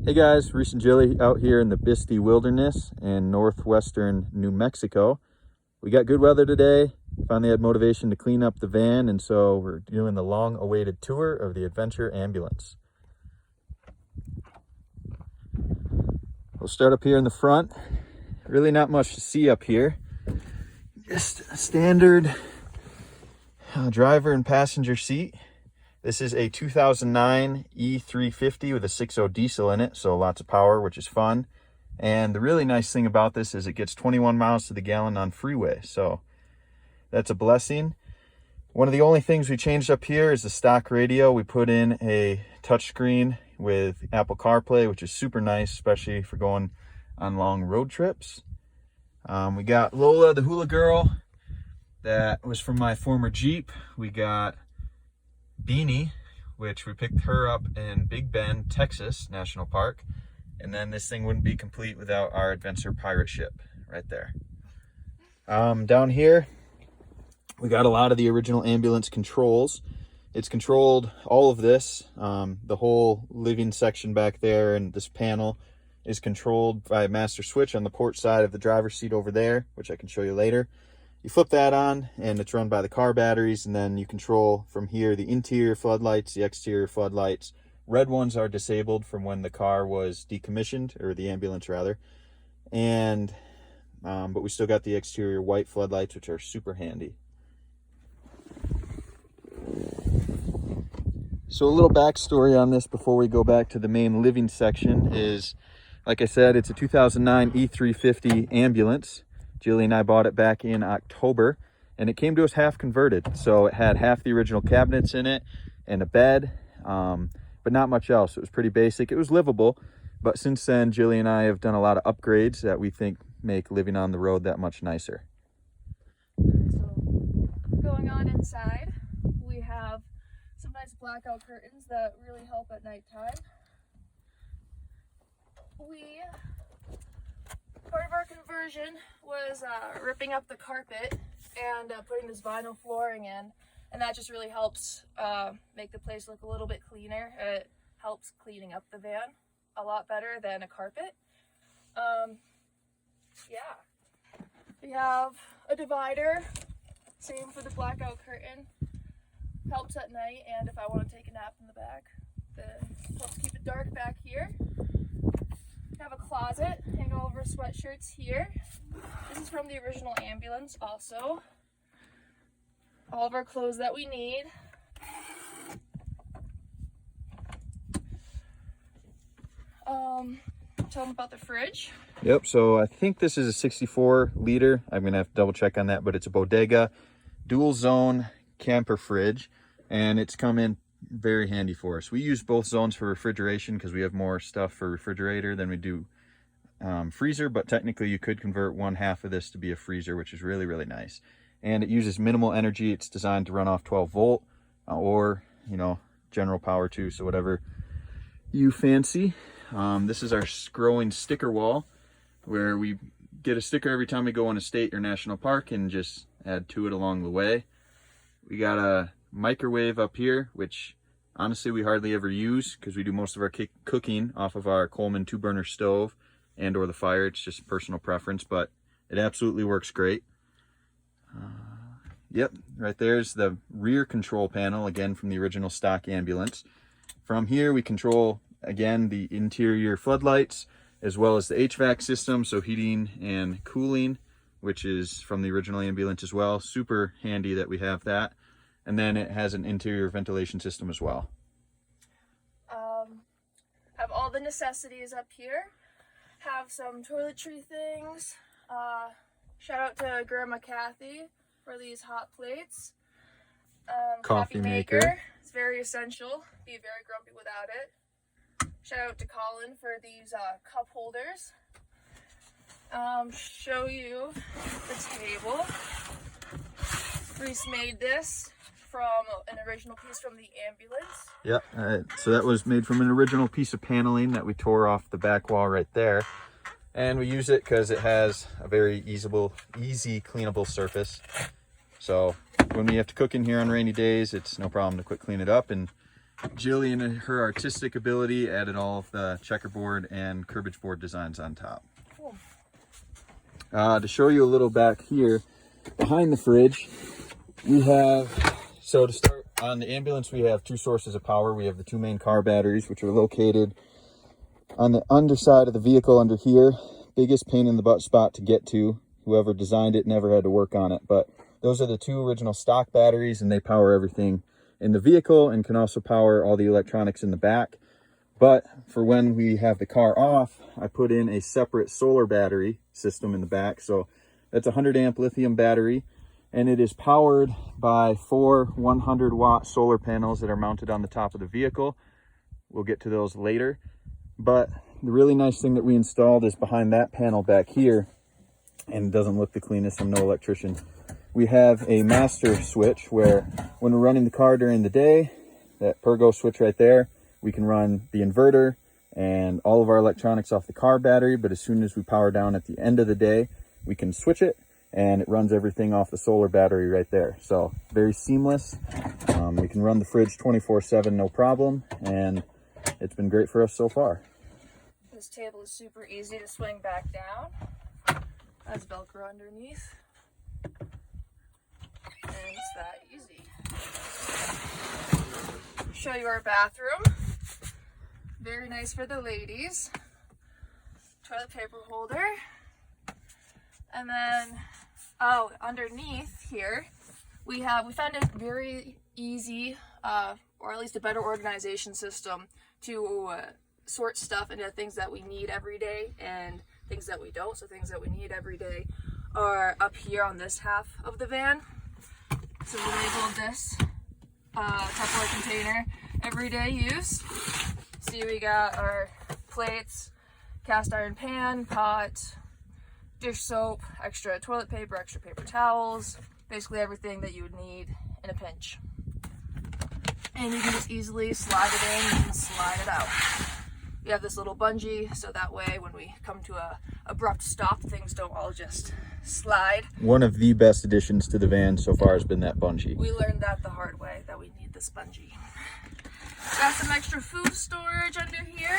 Hey guys, Reese and Jilly out here in the Bisty Wilderness in northwestern New Mexico. We got good weather today. Finally had motivation to clean up the van, and so we're doing the long-awaited tour of the Adventure Ambulance. We'll start up here in the front. Really not much to see up here. Just a standard driver and passenger seat. This is a 2009 E350 with a 6.0 diesel in it, so lots of power, which is fun. And the really nice thing about this is it gets 21 miles to the gallon on freeway, so that's a blessing. One of the only things we changed up here is the stock radio. We put in a touchscreen with Apple CarPlay, which is super nice, especially for going on long road trips. We got Lola, the Hula Girl, that was from my former Jeep. We got Beanie, which we picked her up in Big Bend, Texas National Park. And then this thing wouldn't be complete without our Adventure pirate ship right there. Down here, we got a lot of the original ambulance controls. It's controlled, all of this, the whole living section back there and this panel is controlled by a master switch on the port side of the driver's seat over there, which I can show you later. You flip that on and it's run by the car batteries, and then you control from here the interior floodlights, the exterior floodlights. Red ones are disabled from when the car was decommissioned, or the ambulance rather. And but we still got the exterior white floodlights, which are super handy. So a little backstory on this before we go back to the main living section is, like I said, it's a 2009 E350 ambulance. Jilly and I bought it back in October, and it came to us half converted. So it had half the original cabinets in it and a bed, but not much else. It was pretty basic. It was livable, but since then, Jilly and I have done a lot of upgrades that we think make living on the road that much nicer. So going on inside, we have some nice blackout curtains that really help at nighttime. Part of our conversion was ripping up the carpet and putting this vinyl flooring in, and that just really helps make the place look a little bit cleaner. It helps cleaning up the van a lot better than a carpet. Yeah, we have a divider, same for the blackout curtain. Helps at night, and if I want to take a nap in the back, then helps keep it dark back here. Have a closet, hang over sweatshirts here. This is from the original ambulance also. All of our clothes that we need. Tell them about the fridge. Yep, so I think this is a 64 liter. I'm gonna have to double check on that, but it's a Bodega dual zone camper fridge, and it's come in very handy for us. We use both zones for refrigeration because we have more stuff for refrigerator than we do freezer, but technically you could convert one half of this to be a freezer, which is really, really nice. And it uses minimal energy. It's designed to run off 12 volt or, general power too, so whatever you fancy. This is our growing sticker wall, where we get a sticker every time we go on a state or national park and just add to it along the way. We got a microwave up here, which honestly we hardly ever use because we do most of our cooking off of our Coleman 2-burner stove and or the fire. It's just personal preference, but it absolutely works great. Yep, right there's the rear control panel, again from the original stock ambulance. From here we control, again, the interior floodlights as well as the HVAC system, so heating and cooling, which is from the original ambulance as well. Super handy that we have that. And then it has an interior ventilation system as well. Have all the necessities up here. Have some toiletry things. Shout out to Grandma Kathy for these hot plates. Coffee maker. It's very essential. Be very grumpy without it. Shout out to Colin for these cup holders. Show you the table. Reese made this from an original piece from the ambulance. Yep, so that was made from an original piece of paneling that we tore off the back wall right there. And we use it because it has a very easy cleanable surface. So when we have to cook in here on rainy days, it's no problem to quick clean it up and Jilly, in her artistic ability, added all of the checkerboard and curbage board designs on top. Cool. To show you a little back here, behind the fridge, we have, so to start, on the ambulance, we have two sources of power. We have the two main car batteries, which are located on the underside of the vehicle under here. Biggest pain in the butt spot to get to. Whoever designed it never had to work on it, but those are the two original stock batteries, and they power everything in the vehicle and can also power all the electronics in the back. But for when we have the car off, I put in a separate solar battery system in the back. So that's a 100 amp lithium battery, and it is powered by 4 100-watt solar panels that are mounted on the top of the vehicle. We'll get to those later. But the really nice thing that we installed is behind that panel back here, and it doesn't look the cleanest. I'm no electrician. We have a master switch where when we're running the car during the day, that Pergo switch right there, we can run the inverter and all of our electronics off the car battery. But as soon as we power down at the end of the day, we can switch it and it runs everything off the solar battery right there. So very seamless. We can run the fridge 24/7, no problem. And it's been great for us so far. This table is super easy to swing back down. Has Velcro underneath. And it's that easy. Show you our bathroom. Very nice for the ladies. Toilet paper holder. And then, oh, underneath here, we found a very easy, or at least a better organization system to sort stuff into things that we need every day and things that we don't. So things that we need every day are up here on this half of the van. So we labeled this Tupperware container everyday use. See, we got our plates, cast iron pan, pot, dish soap, extra toilet paper, extra paper towels, basically everything that you would need in a pinch. And you can just easily slide it in and slide it out. We have this little bungee, so that way when we come to a abrupt stop, things don't all just slide. One of the best additions to the van so far has been that bungee. We learned that the hard way, that we need this bungee. Got some extra food storage under here.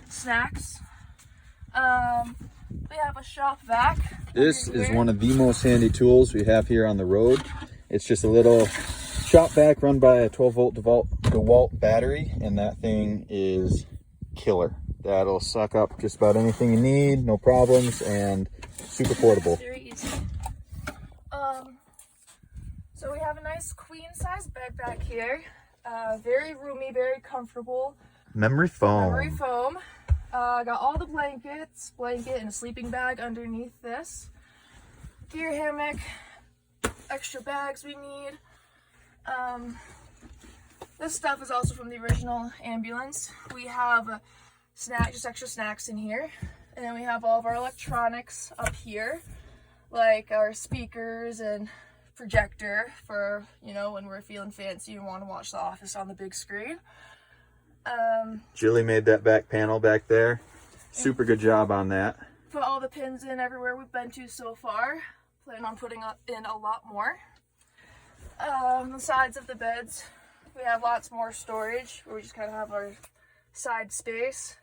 Snacks. We have a shop vac. This is one of the most handy tools we have here on the road. It's just a little shop vac run by a 12-volt DeWalt battery, and that thing is killer. That'll suck up just about anything you need, no problems, and super portable. Very easy. So we have a nice queen size bed back here. Very roomy, very comfortable. Memory foam. Memory foam. Got all the blankets, blanket and a sleeping bag underneath this. Gear hammock, extra bags we need. This stuff is also from the original ambulance. We have just extra snacks in here. And then we have all of our electronics up here, like our speakers and projector for, when we're feeling fancy and want to watch The Office on the big screen. Jilly made that back panel back there. Super good job on that. Put all the pins in everywhere we've been to so far. Plan on putting in a lot more. On the sides of the beds, we have lots more storage where we just kind of have our side space.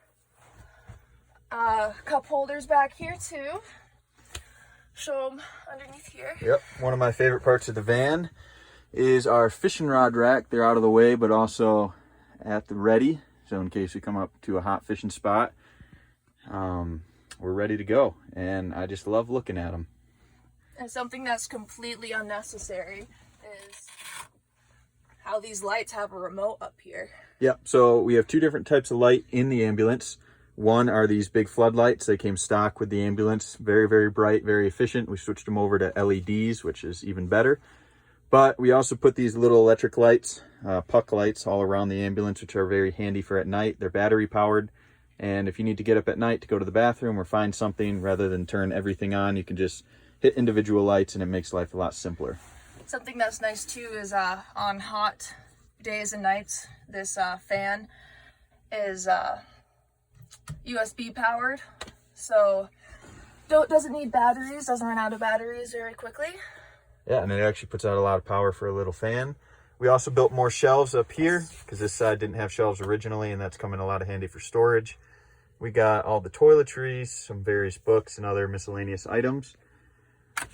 Cup holders back here too. Show them underneath here. Yep, one of my favorite parts of the van is our fishing rod rack. They're out of the way, but also at the ready. So in case we come up to a hot fishing spot, we're ready to go. And I just love looking at them. And something that's completely unnecessary is how these lights have a remote up here. Yep, so we have two different types of light in the ambulance. One are these big floodlights. They came stock with the ambulance. Very, very bright, very efficient. We switched them over to LEDs, which is even better. But we also put these little electric lights, puck lights, all around the ambulance, which are very handy for at night. They're battery powered. And if you need to get up at night to go to the bathroom or find something, rather than turn everything on, you can just hit individual lights and it makes life a lot simpler. Something that's nice too is on hot days and nights, this fan is USB powered, so doesn't need batteries, doesn't run out of batteries very quickly. Yeah, and it actually puts out a lot of power for a little fan. We also built more shelves up here because this side didn't have shelves originally, and that's coming a lot of handy for storage. We got all the toiletries, some various books and other miscellaneous items.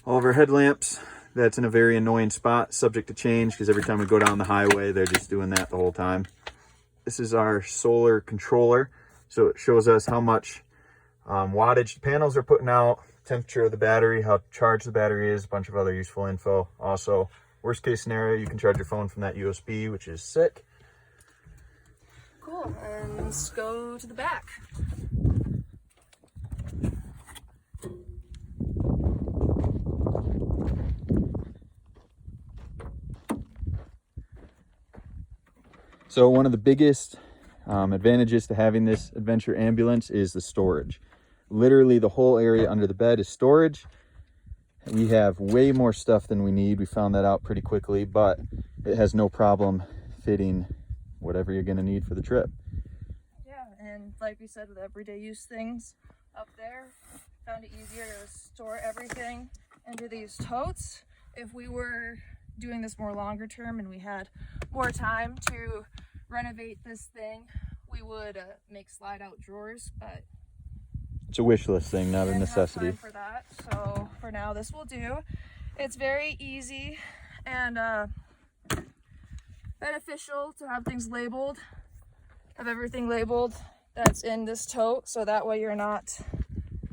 All of our headlamps, that's in a very annoying spot, subject to change because every time we go down the highway, they're just doing that the whole time. This is our solar controller. So it shows us how much wattage the panels are putting out, temperature of the battery, how charged the battery is, a bunch of other useful info. Also, worst case scenario, you can charge your phone from that USB, which is sick. Cool, and let's go to the back. So one of the biggest advantages to having this adventure ambulance is the storage. Literally the whole area under the bed is storage. We have way more stuff than we need. We found that out pretty quickly, but it has no problem fitting whatever you're gonna need for the trip. Yeah, and like we said, with everyday use things up there, found it easier to store everything into these totes. If we were doing this more longer term and we had more time to renovate this thing, we would make slide out drawers, but It's a wish list thing, not a necessity. Have time for that, so for now this will do. It's very easy and beneficial to have things labeled, have everything labeled that's in this tote, so that way you're not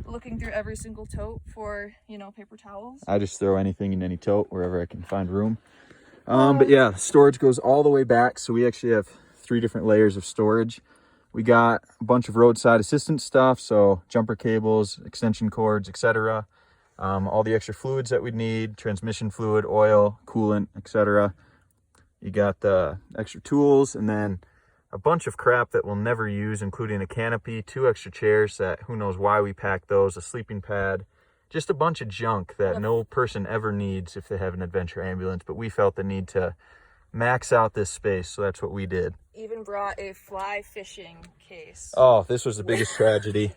looking through every single tote for, you know, paper towels. I just throw anything in any tote wherever I can find room. But yeah, storage goes all the way back. So we actually have 3 different layers of storage. We got a bunch of roadside assistance stuff. So jumper cables, extension cords, etc. All the extra fluids that we'd need, transmission fluid, oil, coolant, etc. You got the extra tools, and then a bunch of crap that we'll never use, including a canopy, 2 extra chairs that who knows why we packed those, a sleeping pad, just a bunch of junk that no person ever needs if they have an adventure ambulance, but we felt the need to max out this space, so that's what we did. Even brought a fly fishing case. Oh, this was the biggest tragedy.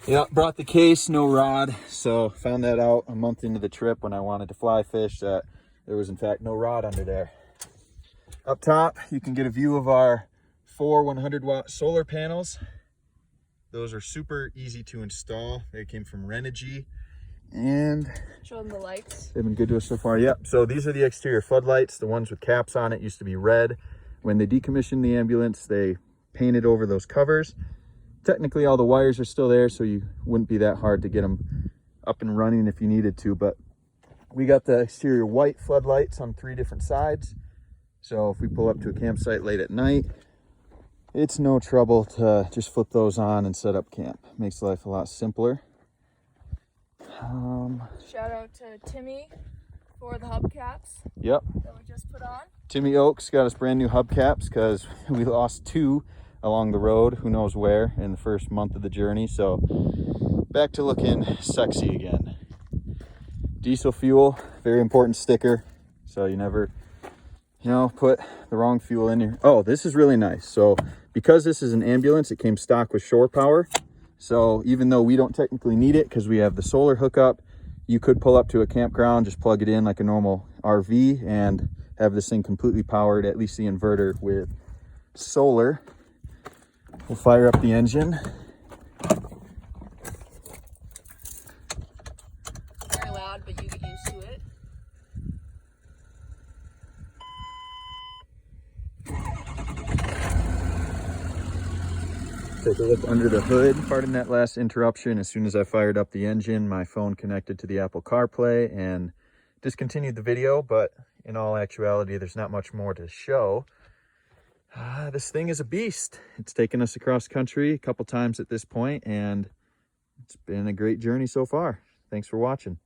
Yeah, brought the case, no rod, so found that out a month into the trip when I wanted to fly fish that there was in fact no rod under there. Up top, you can get a view of our 4 100-watt solar panels. Those are super easy to install. They came from Renogy, and show them the lights. They've been good to us so far. Yep. So these are the exterior floodlights. The ones with caps on it used to be red. When they decommissioned the ambulance, they painted over those covers. Technically, all the wires are still there, so you wouldn't be that hard to get them up and running if you needed to. But we got the exterior white floodlights on 3 different sides. So if we pull up to a campsite late at night, it's no trouble to just flip those on and set up camp. Makes life a lot simpler. Shout out to Timmy for the hubcaps Yep. that we just put on. Timmy Oaks got us brand new hubcaps because we lost 2 along the road, who knows where, in the first month of the journey. So back to looking sexy again. Diesel fuel, very important sticker. So you never, put the wrong fuel in here. Oh, this is really nice. So because this is an ambulance, it came stock with shore power. So even though we don't technically need it because we have the solar hookup, you could pull up to a campground, just plug it in like a normal RV and have this thing completely powered, at least the inverter, with solar. We'll fire up the engine. Very loud, but you get used to it. Take a look under the hood. Pardon that last interruption. As soon as I fired up the engine, my phone connected to the Apple CarPlay and discontinued the video, but in all actuality, there's not much more to show. This thing is a beast. It's taken us across country a couple times at this point, and it's been a great journey so far. Thanks for watching.